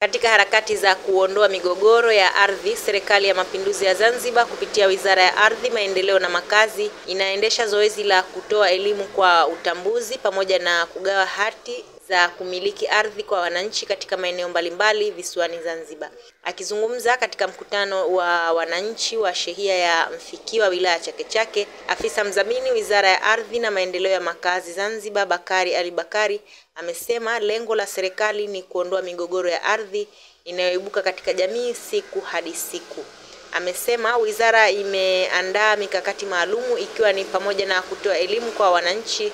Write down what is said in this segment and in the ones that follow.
Katika harakati za kuondoa migogoro ya ardhi, Serikali ya Mapinduzi ya Zanzibar kupitia Wizara ya Ardhi, Maendeleo na Makazi inaendesha zoezi la kutoa elimu kwa utambuzi pamoja na kugawa hati za kumiliki ardhi kwa wananchi katika maeneo mbalimbali visiwani Zanzibar. Akizungumza katika mkutano wa wananchi wa shehia ya Mfikiwa wilaya Chake Chake, afisa mdhamini Wizara ya Ardhi na Maendeleo ya Makazi Zanzibar, Bakari Ali Bakari, amesema lengo la serikali ni kuondoa migogoro ya ardhi inayoibuka katika jamii siku hadi siku. Amesema wizara imeandaa mikakati maalumu ikiwa ni pamoja na kutoa elimu kwa wananchi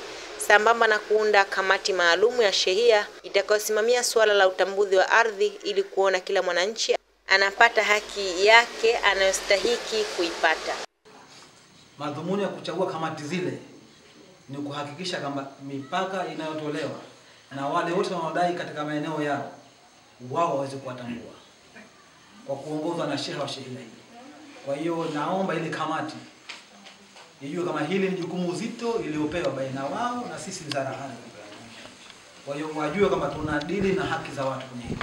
sambamba na kuunda kamati maalumu ya shehia itakayosimamia suala la utambuzi wa ardhi ili kuona kila mwananchi anapata haki yake anayostahiki kuipata. Madhumuni ya kuchagua kamati zile ni kuhakikisha kwamba mipaka inayotolewa na wale wote wanaodai katika maeneo yao wao waweze kuwatambua kwa kuongozwa na sheha wa shehia hii. Kwa hiyo naomba ile kamati ijue kama hili ni jukumu zito iliyopewa baina wao na sisi Wizara ya Ardhi. Kwa hiyo wajue kama tunadili na haki za watu kwenye hili.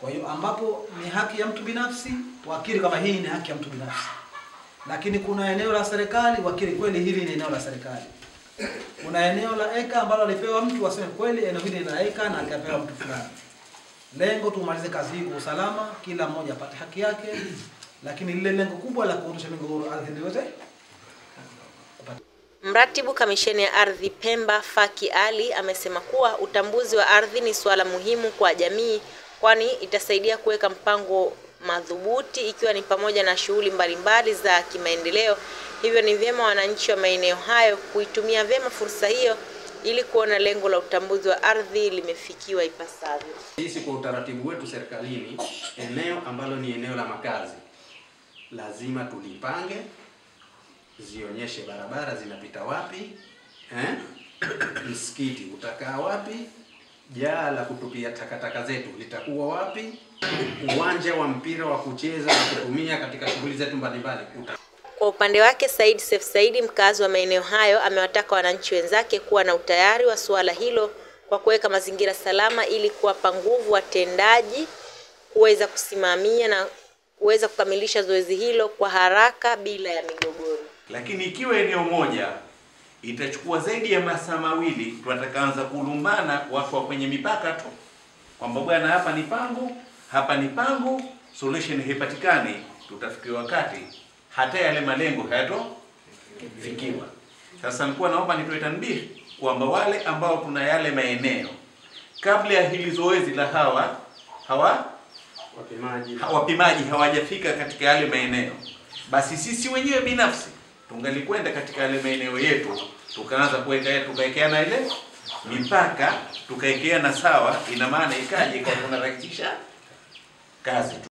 Kwa hiyo ambapo ni haki ya mtu binafsi, wakiri kama hii ni haki ya mtu binafsi. Lakini kuna eneo la serikali, wakiri kweli hili ni eneo la serikali. Kuna eneo la eka ambalo alipewa mtu, waseme kweli eneo hili ni la eka na akapewa mtu fulani. Lengo tumalize kazi hii kwa usalama, kila mmoja apate haki yake, lakini lile lengo kubwa la kuondosha migogoro ardhi ndio Mratibu Kamisheni ya Ardhi Pemba Faki Ali amesema kuwa utambuzi wa ardhi ni suala muhimu kwa jamii, kwani itasaidia kuweka mpango madhubuti ikiwa ni pamoja na shughuli mbalimbali za kimaendeleo. Hivyo ni vyema wananchi wa maeneo hayo kuitumia vyema fursa hiyo ili kuona lengo la utambuzi wa ardhi limefikiwa ipasavyo. Sisi kwa utaratibu wetu serikalini, eneo ambalo ni eneo la makazi lazima tulipange, zionyeshe barabara zinapita wapi, msikiti utakaa wapi, jaa la kutupia takataka zetu litakuwa wapi, uwanja wa mpira wa kucheza na kutumia katika shughuli zetu mbalimbali. Kwa upande wake, Said Seif Said, mkazi wa maeneo hayo, amewataka wananchi wenzake kuwa na utayari wa suala hilo kwa kuweka mazingira salama ili kuwapa nguvu watendaji kuweza kusimamia na kuweza kukamilisha zoezi hilo kwa haraka bila ya migogoro. Lakini ikiwa eneo moja itachukua zaidi ya masaa mawili, tutakaanza kulumbana watu wa kwenye mipaka tu, kwamba bwana hapa ni pangu, solution haipatikani, tutafikia wakati hata yale malengo hayatofikiwa. Sasa nilikuwa naomba nitoe tanbihi kwamba wale ambao tuna yale maeneo, kabla ya hili zoezi la wapimaji hawajafika katika yale maeneo, basi sisi wenyewe binafsi tungalikwenda katika yale maeneo yetu, tukaanza tukaekeana ile mipaka, tukaekeana sawa, ina maana ikaje kwa kunarahisisha kazi.